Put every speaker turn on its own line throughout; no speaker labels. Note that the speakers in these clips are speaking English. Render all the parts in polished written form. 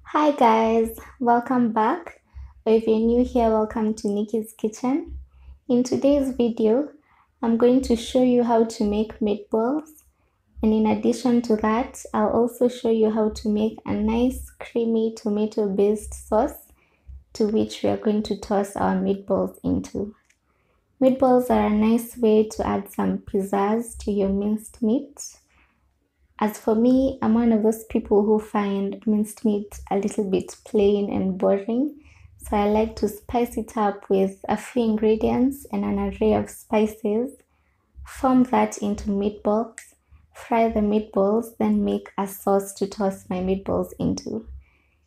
Hi guys, welcome back. Or if you're new here, welcome to Nickey's kitchen. In today's video, I'm going to show you how to make meatballs, and in addition to that, I'll also show you how to make a nice creamy tomato based sauce to which we are going to toss our meatballs into. Meatballs are a nice way to add some pizzazz to your minced meat. As for me, I'm one of those people who find minced meat a little bit plain and boring, so I like to spice it up with a few ingredients and an array of spices, form that into meatballs, fry the meatballs, then make a sauce to toss my meatballs into.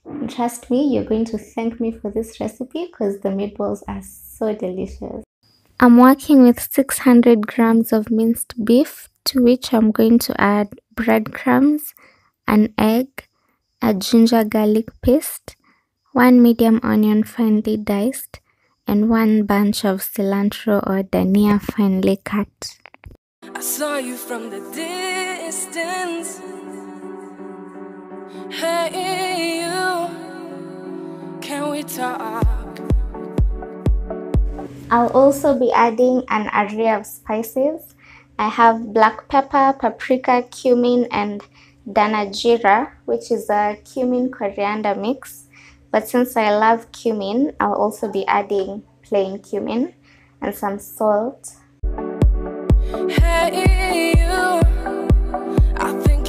And trust me, you're going to thank me for this recipe because the meatballs are so delicious. I'm working with 600 grams of minced beef, to which I'm going to add breadcrumbs, an egg, a ginger garlic paste, 1 medium onion finely diced, and 1 bunch of cilantro or dhana finely cut.
I saw you from the distance. Hey you, can we talk?
I'll also be adding an array of spices. I have black pepper, paprika, cumin, and dhana jeera, which is a cumin coriander mix. But since I love cumin, I'll also be adding plain cumin and some salt.
Hey I think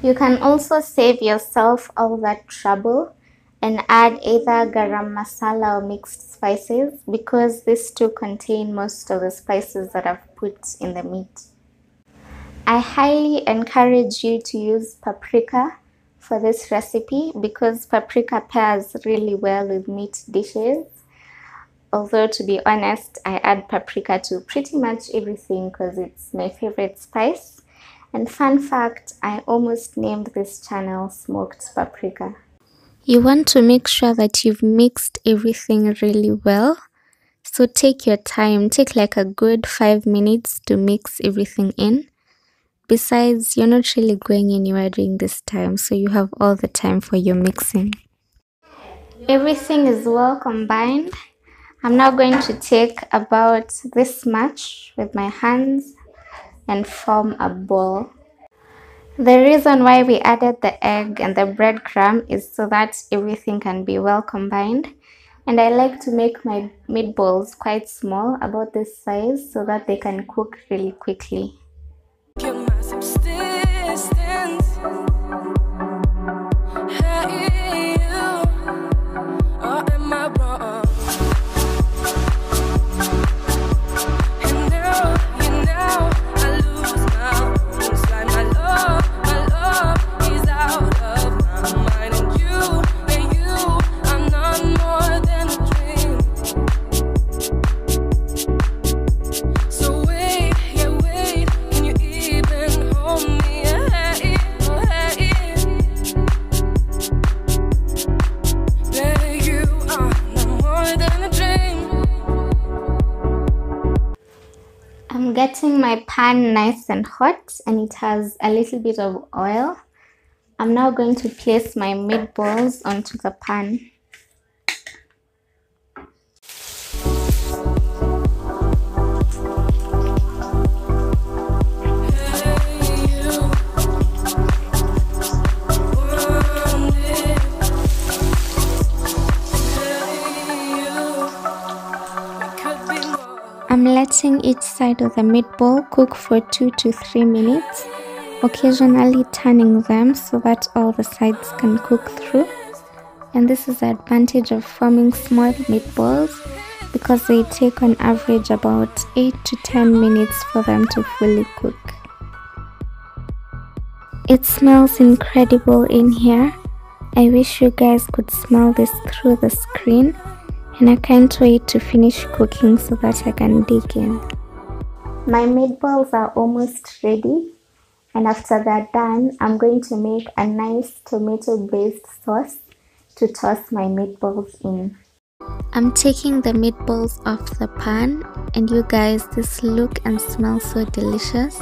you can also save yourself all that trouble and add either garam masala or mixed spices, because these two contain most of the spices that I've put in the meat. I highly encourage you to use paprika for this recipe because paprika pairs really well with meat dishes. Although, to be honest, I add paprika to pretty much everything because it's my favorite spice. And fun fact, I almost named this channel Smoked Paprika. You want to make sure that you've mixed everything really well. So take your time, take like a good 5 minutes to mix everything in. Besides, you're not really going anywhere during this time, so you have all the time for your mixing. Everything is well combined. I'm now going to take about this much with my hands and form a ball. The reason why we added the egg and the breadcrumb is so that everything can be well combined. And I like to make my meatballs quite small, about this size, so that they can cook really quickly. I'm getting my pan nice and hot, and it has a little bit of oil. I'm now going to place my meatballs onto the pan. I'm letting each side of the meatball cook for 2 to 3 minutes, occasionally turning them so that all the sides can cook through. And this is the advantage of forming small meatballs, because they take on average about 8 to 10 minutes for them to fully cook. It smells incredible in here. I wish you guys could smell this through the screen. And I can't wait to finish cooking so that I can dig in. My meatballs are almost ready, and after they're done, I'm going to make a nice tomato based sauce to toss my meatballs in. I'm taking the meatballs off the pan, and you guys, this look and smell so delicious.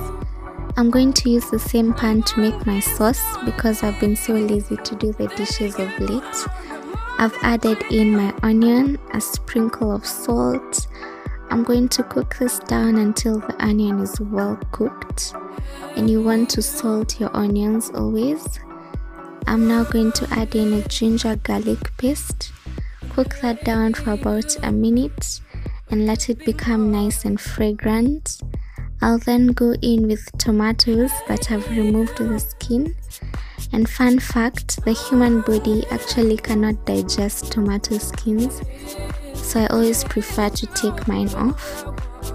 I'm going to use the same pan to make my sauce because I've been so lazy to do the dishes of late. I've added in my onion, a sprinkle of salt. I'm going to cook this down until the onion is well cooked, and you want to salt your onions always. I'm now going to add in a ginger garlic paste. Cook that down for about a minute and let it become nice and fragrant. I'll then go in with tomatoes that have removed the skin. And fun fact, the human body actually cannot digest tomato skins, so I always prefer to take mine off.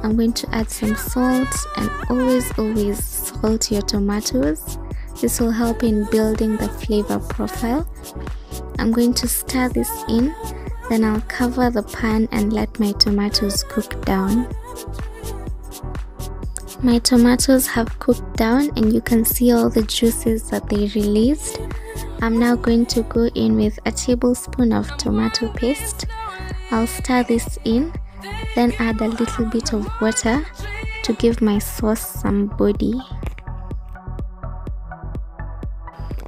I'm going to add some salt, and always salt your tomatoes. This will help in building the flavor profile. I'm going to stir this in, then I'll cover the pan and let my tomatoes cook down. My tomatoes have cooked down and you can see all the juices that they released. I'm now going to go in with a tablespoon of tomato paste. I'll stir this in, then add a little bit of water to give my sauce some body.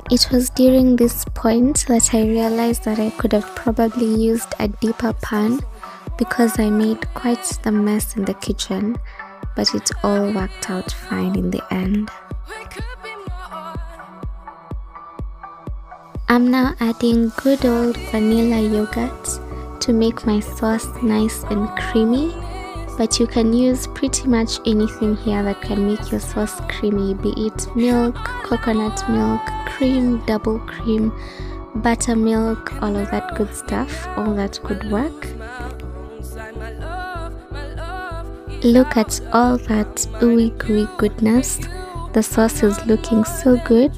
It was during this point that I realized that I could have probably used a deeper pan because I made quite the mess in the kitchen, but it all worked out fine in the end. I'm now adding good old vanilla yogurt to make my sauce nice and creamy, but you can use pretty much anything here that can make your sauce creamy, be it milk, coconut milk, cream, double cream, buttermilk, all of that good stuff, all that could work. Look at all that ooey gooey goodness. The sauce is looking so good,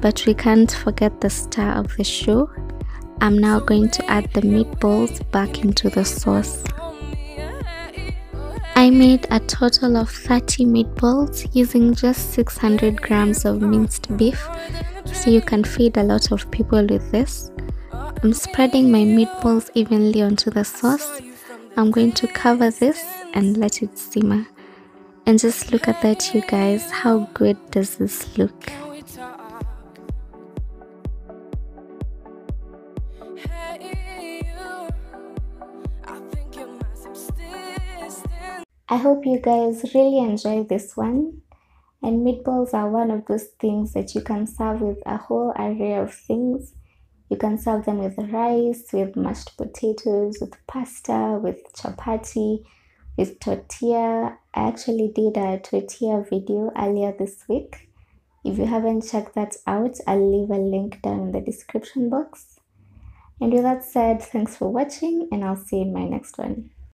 but we can't forget the star of the show. I'm now going to add the meatballs back into the sauce. I made a total of 30 meatballs using just 600 grams of minced beef, so you can feed a lot of people with this. I'm spreading my meatballs evenly onto the sauce. I'm going to cover this and let it simmer. And just look at that, you guys. How good does this look? I hope you guys really enjoyed this one. And meatballs are one of those things that you can serve with a whole array of things. You can serve them with rice, with mashed potatoes, with pasta, with chapati, with tortilla. I actually did a tortilla video earlier this week. If you haven't checked that out, I'll leave a link down in the description box. And with that said, thanks for watching, and I'll see you in my next one.